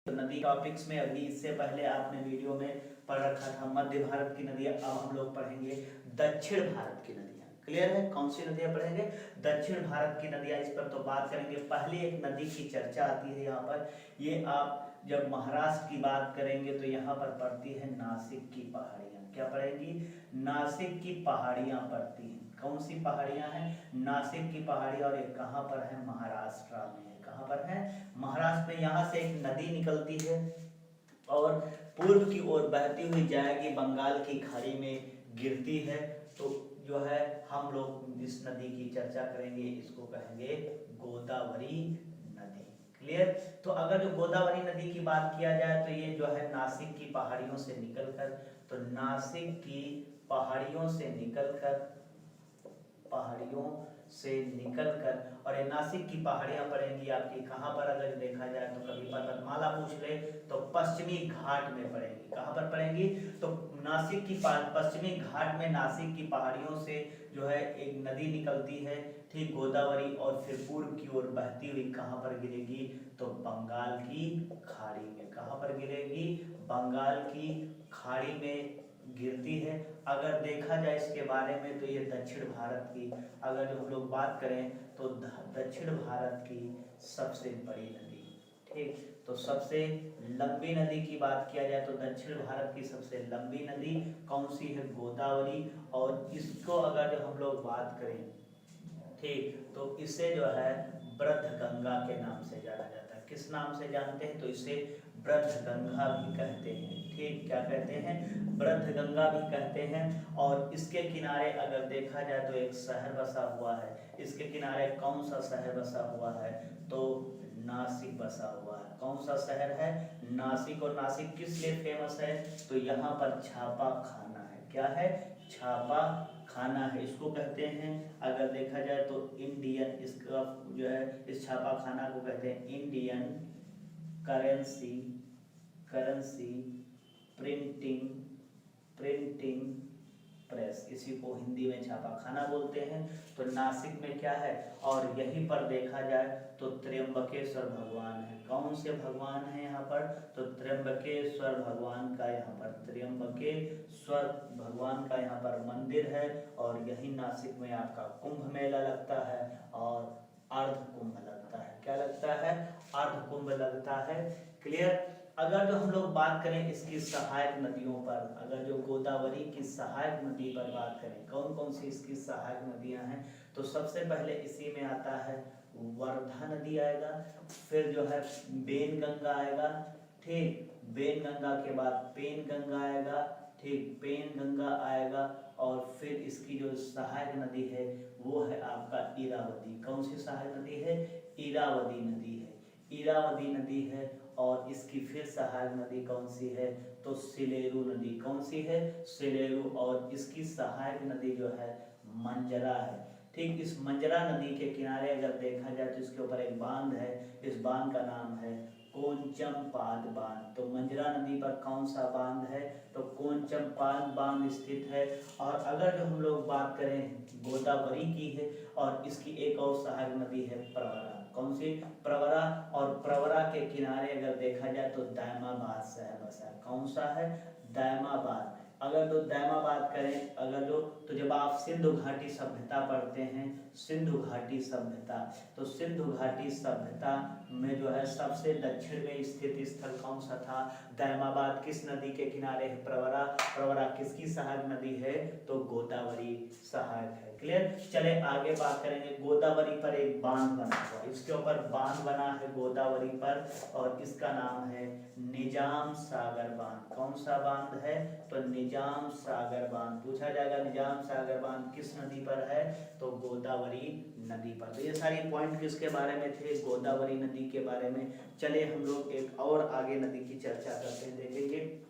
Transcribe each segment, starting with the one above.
तो नदी टॉपिक्स में अभी इससे पहले आपने वीडियो में पढ़ रखा था मध्य भारत की नदियां। अब हम लोग पढ़ेंगे दक्षिण भारत की नदियां। क्लियर है? कौन सी नदियां पढ़ेंगे? दक्षिण भारत की नदियां। इस पर तो बात करेंगे। पहली एक नदी की चर्चा आती है यहाँ पर। ये आप जब महाराष्ट्र की बात करेंगे तो यहाँ पर पड़ती है नासिक की पहाड़ियाँ। क्या पड़ेंगी? नासिक की पहाड़ियाँ पड़ती हैं। कौन सी पहाड़ियाँ हैं? नासिक की पहाड़ियाँ। और ये कहाँ पर है? महाराष्ट्र में। कहाँ पर है? महाराष्ट्र में। यहाँ से एक नदी निकलती है और पूर्व की ओर बहती हुई जाएगी, बंगाल की खाड़ी में गिरती है। तो जो है हम लोग इस नदी की चर्चा करेंगे, इसको कहेंगे गोदावरी नदी। क्लियर? तो अगर जो गोदावरी नदी की बात किया जाए तो ये जो है नासिक की पहाड़ियों से निकलकर, तो नासिक की पहाड़ियों से निकलकर और ये नासिक की पहाड़ियां पड़ेंगी आपकी कहाँ पर? अगर देखा जाए तो कभी पर्वतमाला पूछ ले तो पश्चिमी घाट में पड़ेंगी। कहाँ पर पड़ेंगी? तो नासिक की पश्चिमी घाट में नासिक की पहाड़ियों से जो है एक नदी निकलती है, ठीक, गोदावरी। और फिर पूर्व की ओर बहती हुई कहाँ पर गिरेगी? तो बंगाल की खाड़ी में। कहाँ पर गिरेगी? बंगाल की खाड़ी में गिरती है। अगर देखा जाए इसके बारे में तो ये दक्षिण भारत की, अगर जो हम लोग बात करें तो दक्षिण भारत की सबसे बड़ी नदी, ठीक। तो सबसे लंबी नदी की बात किया जाए तो दक्षिण भारत की सबसे लंबी नदी कौन सी है? गोदावरी। और इसको अगर जो हम लोग बात करें, ठीक, तो इसे जो है बृहद्गंगा के नाम से जाना जाता है। किस नाम से जानते हैं? तो इसे बृहद्गंगा भी कहते हैं, ठीक। क्या कहते हैं? बृहद्गंगा भी कहते हैं। और इसके किनारे अगर देखा जाए तो एक शहर बसा हुआ है। इसके किनारे कौन सा शहर बसा हुआ है? तो नासिक बसा हुआ है। कौन सा शहर है? नासिक। और नासिक किस लिए फेमस है? तो यहाँ पर छापा खाना है। क्या है? छापा खाना है, इसको कहते हैं। अगर देखा जाए तो इंडियन, इसका जो है इस छापा खाना को कहते हैं इंडियन करेंसी प्रिंटिंग प्रेस। इसी को हिंदी में छापा खाना बोलते हैं। तो नासिक में क्या है? और यहीं पर देखा जाए तो त्र्यंबकेश्वर भगवान है। कौन से भगवान है यहाँ पर? तो त्र्यंबकेश्वर भगवान का यहाँ पर, त्र्यंबकेश्वर भगवान का यहाँ पर मंदिर है। और यही नासिक में आपका कुंभ मेला लगता है और अर्ध कुंभ लगता है। क्या लगता है? अर्ध कुंभ लगता है। क्लियर? अगर जो हम लोग बात करें इसकी सहायक नदियों पर, अगर जो गोदावरी की सहायक नदी पर बात करें, कौन कौन सी इसकी सहायक नदियां हैं, तो सबसे पहले इसी में आता है वर्धा नदी आएगा, फिर जो है बेनगंगा आएगा, ठीक, बेनगंगा के बाद पेनगंगा आएगा, ठीक, पेनगंगा आएगा। और फिर इसकी जो सहायक नदी है वो है आपका इरावदी। कौन सी सहायक नदी है? इरावदी नदी है। इरावदी नदी है। और इसकी फिर सहायक नदी कौन सी है? तो सिलेरू नदी। कौन सी है? सिलेरू। और इसकी सहायक नदी जो है मंजरा है, ठीक। इस मंजरा नदी के किनारे अगर देखा जाए तो इसके ऊपर एक बांध है। इस बांध का नाम है कोंचमपाद बांध। तो मंजरा नदी पर कौन सा बांध है? तो कोंचमपाद बांध स्थित है। और अगर जो हम लोग बात करें गोदावरी की है, और इसकी एक और सहायक नदी है प्रवरा। कौन सी? प्रवरा। और प्रवरा के किनारे अगर देखा जाए तो दायमाबाद शहर बसा है। कौन सा है? दायमाबाद। अगर तो दायमाबाद करें, अगर जो, तो जब आप सिंधु घाटी सभ्यता पढ़ते हैं, सिंधु घाटी सभ्यता, तो सिंधु घाटी सभ्यता में जो है सबसे दक्षिण में स्थित स्थल कौन सा था? दायमाबाद। किस नदी के किनारे है? प्रवरा। प्रवरा किसकी सहायक नदी है? तो गोदावरी सहायक है। क्लियर? चले आगे बात करेंगे। गोदावरी पर एक बांध बना हुआ, इसके ऊपर बांध बना है गोदावरी पर, और इसका नाम है निजाम सागर बांध। कौन सा बांध है? तो निजाम सागर बांध। पूछा जाएगा निजाम सागर बांध किस नदी पर है? तो गोदावरी नदी पर। तो ये सारी पॉइंट किसके बारे में थे? गोदावरी नदी के बारे में। चले हम लोग एक और आगे नदी की चर्चा करते हैं, देखेंगे।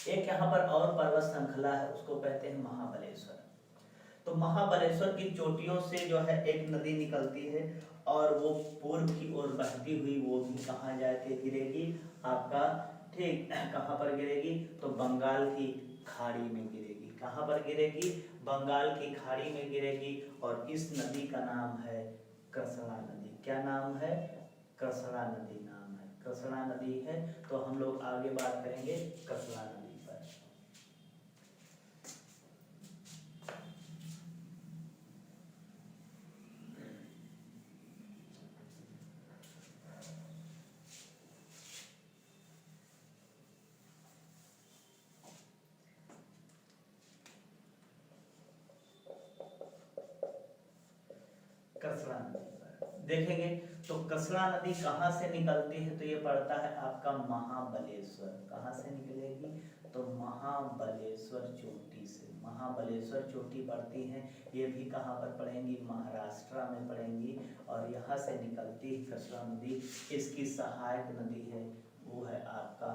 एक यहाँ पर और पर्वत श्रृंखला है, उसको कहते हैं महाबलेश्वर। तो महाबलेश्वर की चोटियों से जो है एक नदी निकलती है और वो पूर्व की ओर बहती हुई वो भी कहाँ जाके गिरेगी आपका, ठीक, कहाँ पर गिरेगी? तो बंगाल की खाड़ी में गिरेगी। कहाँ पर गिरेगी? बंगाल की खाड़ी में गिरेगी। और इस नदी का नाम है कृष्णा नदी। क्या नाम है? कृष्णा नदी नाम है। कृष्णा नदी है। तो हम लोग आगे बात करेंगे कृष्णा नदी पर। कृष्णा नदी पर देखेंगे तो कृष्णा नदी कहाँ से निकलती है, तो ये पड़ता है आपका महाबलेश्वर। कहाँ से निकलेगी, तो महाबलेश्वर चोटी से। महाबलेश्वर चोटी पड़ती है, ये भी कहाँ पर पड़ेंगी, महाराष्ट्र में पड़ेंगी। और यहाँ से निकलती कृष्णा नदी, इसकी सहायक नदी है वो है आपका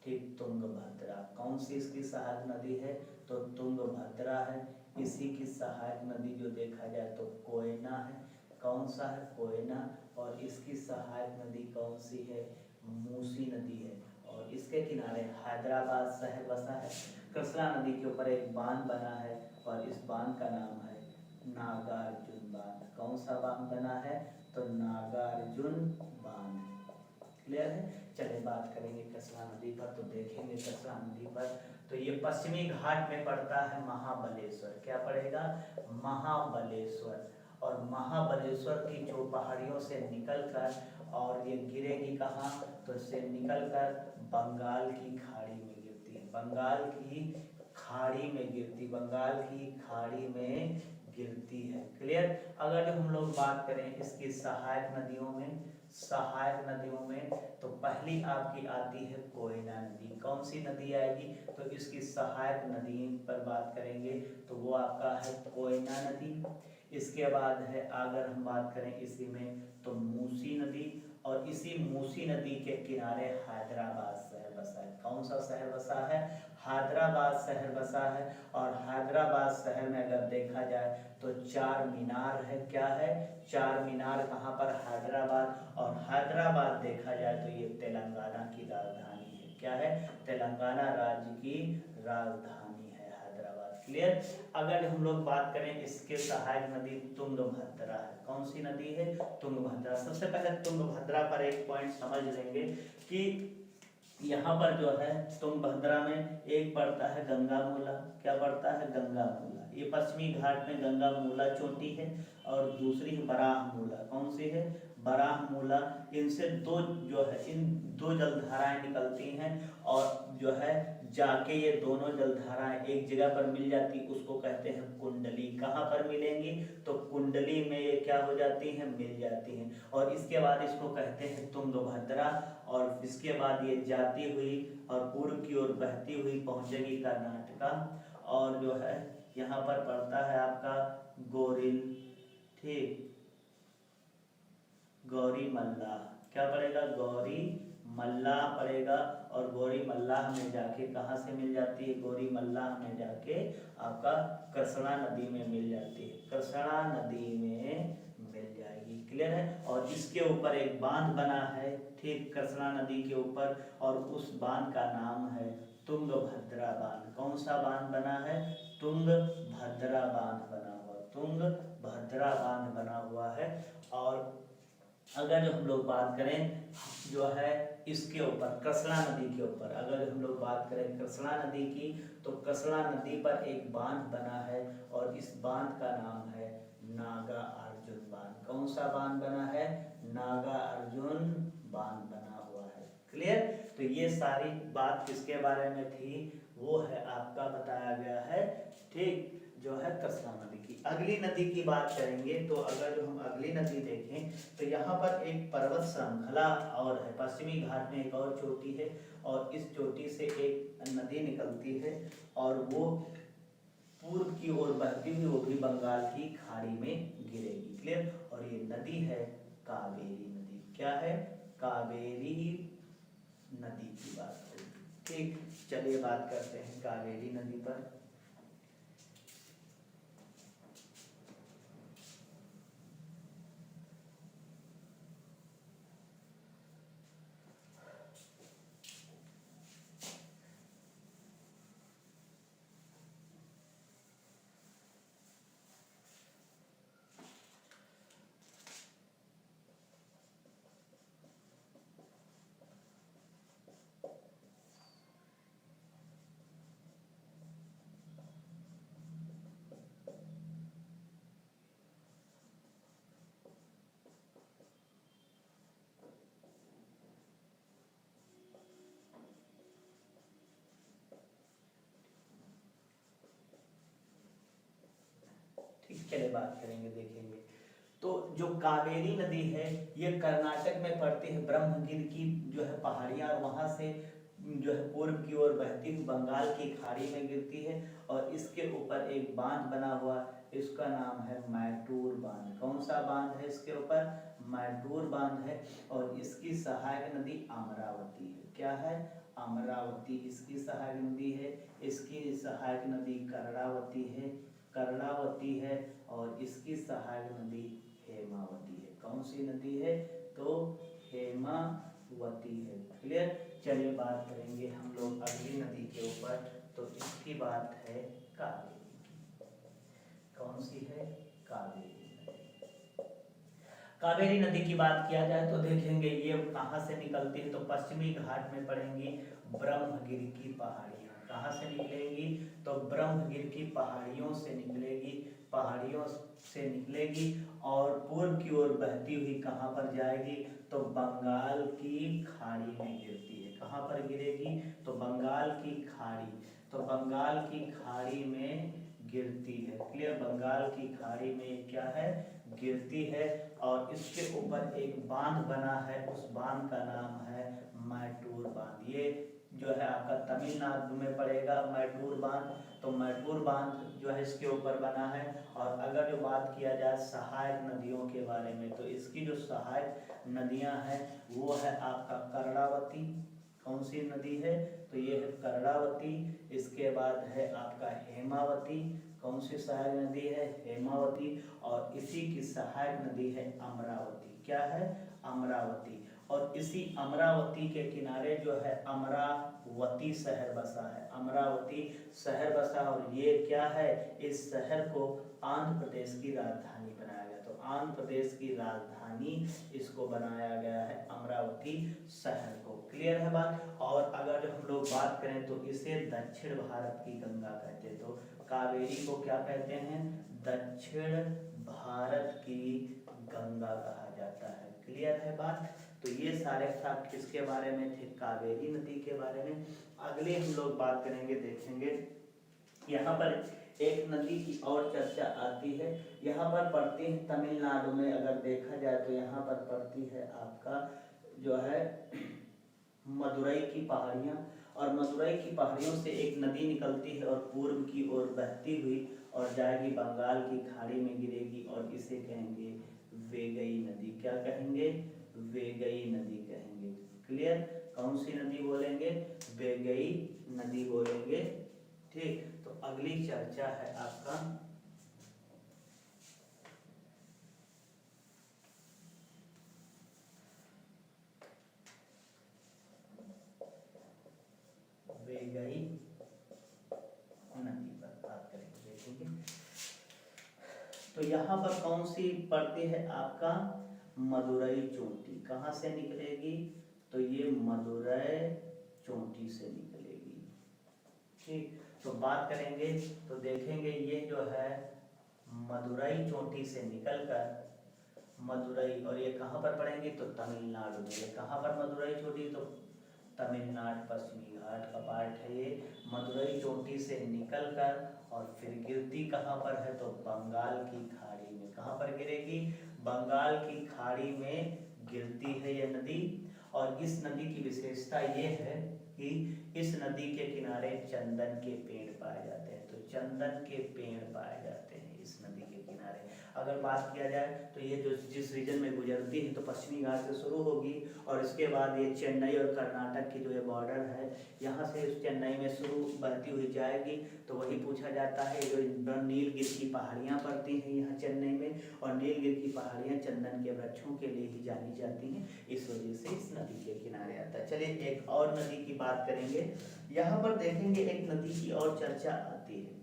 ठीक तुंगभद्रा। कौन सी इसकी सहायक नदी है, तो तुंगभद्रा है। इसी की सहायक नदी जो देखा जाए तो कोयना है। कौन सा है, कोयना। और इसकी सहायक नदी कौन सी है, मूसी नदी है। और इसके किनारे हैदराबाद शहर बसा है। कृष्णा नदी के ऊपर एक बांध बना है और इस बांध का नाम है नागार्जुन बांध। कौन सा बांध बना है, तो नागार्जुन बांध। क्लियर है। चलिए बात करेंगे कृष्णा नदी पर। तो देखेंगे कृष्णा नदी पर, तो ये पश्चिमी घाट में पड़ता है महाबलेश्वर। क्या पड़ेगा, महाबलेश्वर। और महाबलेश्वर की जो पहाड़ियों से निकलकर और ये गिरेगी कहाँ, तो इससे निकलकर बंगाल की खाड़ी में गिरती है। बंगाल की खाड़ी में गिरती, बंगाल की खाड़ी में गिरती है। क्लियर। अगर हम लोग बात करें इसकी सहायक नदियों में, सहायक नदियों में तो पहली आपकी आती है कोयना नदी। कौन सी नदी आएगी, तो इसकी सहायक नदी पर बात करेंगे तो वो आपका है कोयना नदी। इसके बाद है, अगर हम बात करें इसी में, तो मूसी नदी। और इसी मूसी नदी के किनारे हैदराबाद शहर बसा है। कौन सा शहर बसा है, हैदराबाद शहर बसा है। और हैदराबाद शहर में अगर देखा जाए तो चार मीनार है। क्या है, चार मीनार। कहाँ पर, हैदराबाद। और हैदराबाद देखा जाए तो ये तेलंगाना की राजधानी है। क्या है, तेलंगाना राज्य की राजधानी है हैदराबाद। क्लियर। अगर हम लोग बात करें इसके सहायक नदी तुंगभद्रा है। कौन सी नदी है, तुंगभद्रा। सबसे पहले तुंगभद्रा पर एक पॉइंट समझ लेंगे कि यहाँ पर जो है तुंगभद्रा में एक पड़ता है गंगामूला। क्या पड़ता है, गंगामूला। ये पश्चिमी घाट में गंगामूला चोटी है। और दूसरी बराहमूला। कौन सी है, बराहमूला। इनसे दो जो है, इन दो जलधाराएं निकलती हैं और जो है जाके ये दोनों जलधाराएं एक जगह पर मिल जाती, उसको कहते हैं कुंडली। कहाँ पर मिलेंगी, तो कुंडली में ये क्या हो जाती हैं, मिल जाती हैं। और इसके बाद इसको कहते हैं तुंगभद्रा। और इसके बाद ये जाती हुई और पूर्व की ओर बहती हुई पहुंचेगी कर्नाटका। और जो है यहाँ पर पड़ता है आपका गोरिल, ठीक, गौरी मल्लाह। क्या पड़ेगा, गौरी मल्लाह पड़ेगा। और गौरी मल्लाह में जाके कहाँ से मिल जाती है, गौरी मल्लाह में जाके आपका कृष्णा नदी में मिल जाती है। कृष्णा नदी में मिल जाएगी। क्लियर है। और इसके ऊपर एक बांध बना है, ठीक, कृष्णा नदी के ऊपर। और उस बांध का नाम है तुंगभद्रा बांध। कौन सा बांध बना है, तुंगभद्रा बांध बना हुआ, तुंगभद्रा बांध बना हुआ है। और अगर हम लोग बात करें जो है इसके ऊपर, कृष्णा नदी के ऊपर, अगर हम लोग बात करें कृष्णा नदी की, तो कृष्णा नदी पर एक बांध बना है और इस बांध का नाम है नागा अर्जुन बांध। कौन सा बांध बना है, नागा अर्जुन बांध बना हुआ है। क्लियर। तो ये सारी बात किसके बारे में थी, वो है आपका बताया गया है, ठीक, जो है कृष्णा नदी की। अगली नदी की बात करेंगे तो अगर हम अगली नदी देखें तो यहाँ पर एक पर्वत श्रृंखला और है, पश्चिमी घाट में एक और चोटी है। और इस चोटी से एक नदी निकलती है और वो पूर्व की ओर बहती हुई, वो भी बंगाल की खाड़ी में गिरेगी। क्लियर। और ये नदी है कावेरी नदी। क्या है, कावेरी नदी की बात होगी। ठीक, चलिए बात करते हैं कावेरी नदी पर। बात करेंगे देखेंगे। तो जो कावेरी नदी है ये कर्नाटक में पड़ती है, ब्रह्मगिर की जो है पहाड़ियाँ, और वहाँ से जो है पूर्व की ओर बहती हुई बंगाल की खाड़ी में गिरती है, और इसके ऊपर एक बांध बना हुआ, इसका नाम है मैटूर बांध। कौन सा बांध है इसके ऊपर? मैटूर बांध है। और इसकी सहायक नदी अमरावती है। क्या है? अमरावती इसकी सहायक नदी है। इसकी सहायक नदी कर्णावती है, कर्णावती है, और इसकी सहायक नदी हेमावती है। कौन सी नदी है? तो हेमावती है। क्लियर? चलिए बात करेंगे हम लोग अगली नदी के ऊपर। तो इसकी बात है कावेरी की। कौन सी है? कावेरी नदी। कावेरी नदी की बात किया जाए तो देखेंगे ये कहाँ से निकलती है, तो पश्चिमी घाट में पड़ेंगी ब्रह्मगिर की पहाड़ियाँ। कहाँ से निकलेगी? तो ब्रह्मगिर की पहाड़ियों से निकलेगी, पहाड़ियों से निकलेगी, और पूर्व की ओर बहती हुई कहाँ पर जाएगी? तो बंगाल की खाड़ी में गिरती है। कहाँ पर गिरेगी? तो बंगाल की खाड़ी, तो बंगाल की खाड़ी में गिरती है। क्लियर? बंगाल की खाड़ी में क्या है? गिरती है। और इसके ऊपर एक बांध बना है, उस बांध का नाम है मैटूर बांध। ये जो है आपका तमिलनाडु में पड़ेगा मैटूर बांध। तो मैटूर बांध जो है इसके ऊपर बना है। और अगर जो बात किया जाए सहायक नदियों के बारे में, तो इसकी जो सहायक नदियां हैं वो है आपका कर्णावती। कौन सी नदी है? तो ये है कर्णावती। इसके बाद है आपका हेमावती। कौन सी सहायक नदी है? हेमावती। और इसी की सहायक नदी है अमरावती। क्या है? अमरावती। और इसी अमरावती के किनारे जो है अमरावती शहर बसा है। अमरावती शहर बसा, और ये क्या है? इस शहर को आंध्र प्रदेश की राजधानी बनाया गया। तो आंध्र प्रदेश की राजधानी इसको बनाया गया है, अमरावती शहर को। क्लियर है बात? और अगर हम लोग बात करें तो इसे दक्षिण भारत की गंगा कहते हैं। तो कावेरी को क्या कहते हैं? दक्षिण भारत की गंगा कहा जाता है। क्लियर है बात? तो ये सारे फैक्ट किसके बारे में थे? कावेरी नदी के बारे में। अगले हम लोग बात करेंगे, देखेंगे यहाँ पर एक नदी की और चर्चा आती है। यहाँ पर पड़ती है तमिलनाडु में, अगर देखा जाए तो यहाँ पर पड़ती है आपका जो है मदुरई की पहाड़ियाँ। और मदुरई की पहाड़ियों से एक नदी निकलती है और पूर्व की ओर बहती हुई और जाएगी बंगाल की खाड़ी में गिरेगी, और इसे कहेंगे वेगई नदी। क्या कहेंगे? वेगई नदी कहेंगे। क्लियर? कौन सी नदी बोलेंगे? वेगई नदी बोलेंगे। ठीक, तो अगली चर्चा है आपका वेगई नदी पर बात करेंगे, देखेंगे। तो यहाँ पर कौन सी पड़ती है? आपका मदुरई चोटी। कहाँ से निकलेगी? तो ये मदुरई चोटी से निकलेगी। ठीक, तो बात करेंगे तो देखेंगे ये जो है मदुरई चोटी से निकलकर मदुरई, और ये कहाँ पर पड़ेंगे? तो तमिलनाडु में। ये कहाँ पर मदुरई चोटी? तो तमिलनाडु पश्चिमी घाट का पार्ट है ये। मदुरई चोटी से निकलकर और फिर गिरती कहाँ पर है? तो बंगाल की खाड़ी में। कहाँ पर गिरेगी? बंगाल की खाड़ी में गिरती है ये नदी। और इस नदी की विशेषता ये है कि इस नदी के किनारे चंदन के पेड़ पाए जाते हैं। तो चंदन के पेड़ पाए जाते हैं इस नदी के किनारे। अगर बात किया जाए तो ये जो जिस रीजन में गुजरती है तो पश्चिमी घाट से शुरू होगी, और इसके बाद ये चेन्नई और कर्नाटक की जो ये बॉर्डर है यहाँ से इस चेन्नई में शुरू बहती हुई जाएगी। तो वही पूछा जाता है, जो नीलगिरी की पहाड़ियाँ पड़ती हैं यहाँ चेन्नई में, और नीलगिरी की पहाड़ियाँ चंदन के वृक्षों के लिए ही जानी जाती हैं, इस वजह से इस नदी के किनारे आता है। चलिए एक और नदी की बात करेंगे। यहाँ पर देखेंगे एक नदी की और चर्चा आती है।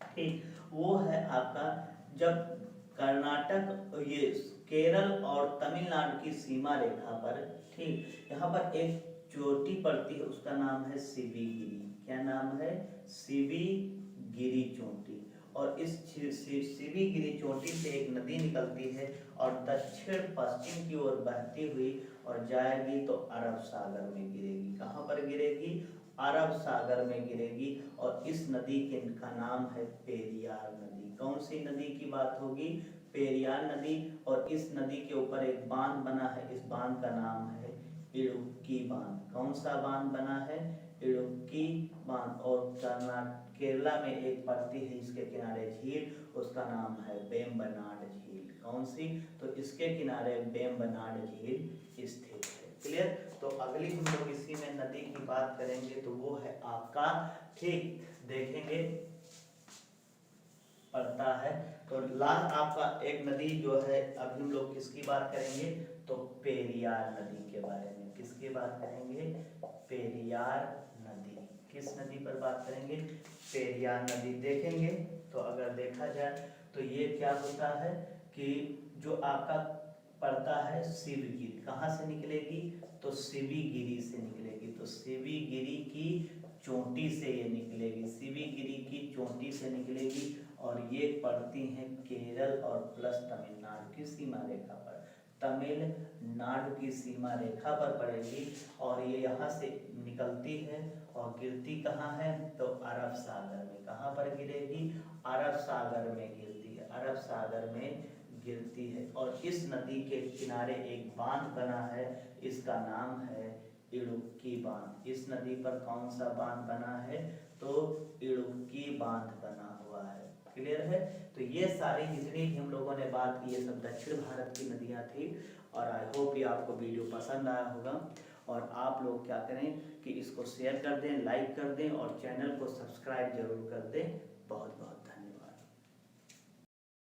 ठीक, वो है आपका जब कर्नाटक ये केरल और तमिलनाडु की सीमा रेखा पर, ठीक, यहाँ पर एक चोटी पड़ती है, उसका नाम है शिवगिरी। क्या नाम है? शिवगिरी चोटी। और इस शिवगिरी चोटी से एक नदी निकलती है और दक्षिण पश्चिम की ओर बहती हुई और जाएगी तो अरब सागर में गिरेगी। कहाँ पर गिरेगी? अरब सागर में गिरेगी और इस नदी के का नाम है पेरियार नदी। कौन सी नदी की बात होगी? पेरियार नदी। और इस नदी के ऊपर एक बांध बना है, इस बांध का नाम है इडुक्की बांध। कौन सा बांध बना है? इडुक्की बांध। और केरला में एक पड़ती है इसके किनारे झील, उसका नाम है वेम्बनाड झील। कौन सी? तो इसके किनारे वेम्बनाड झील स्थित है। क्लियर? तो अगली हम लोग इसी में नदी की बात करेंगे तो वो है आपका, ठीक देखेंगे पड़ता है। तो लास्ट आपका एक नदी जो है, अभी हम लोग किसकी बात करेंगे? तो पेरियार नदी के बारे में। किसकी बात करेंगे? पेरियार नदी। किस नदी पर बात करेंगे? पेरियार नदी देखेंगे। तो अगर देखा जाए तो ये क्या होता है कि जो आपका पड़ता है शिवगिरी, कहाँ से निकलेगी? तो शिवगिरी से निकलेगी। तो शिवगिरी की चोटी से ये निकलेगी, शिवगिरी की चोटी से निकलेगी और ये पड़ती हैं केरल और प्लस तमिलनाडु की सीमा रेखा पर। तमिलनाडु की सीमा रेखा पर पड़ेगी और ये यहाँ से निकलती है और गिरती कहाँ है? तो अरब सागर में। कहाँ पर गिरेगी? अरब सागर में गिरती है, अरब सागर में गिरती है। और इस नदी के किनारे एक बांध बना है, इसका नाम है इडुक्की बांध। इस नदी पर कौन सा बांध बना है? तो इडुक्की बांध बना हुआ है। क्लियर है? तो ये सारी जितनी भी हम लोगों ने बात की, ये सब दक्षिण भारत की नदियाँ थी। और आई होप ये आपको वीडियो पसंद आया होगा। और आप लोग क्या करें कि इसको शेयर कर दें, लाइक कर दें और चैनल को सब्सक्राइब जरूर कर दें। बहुत बहुत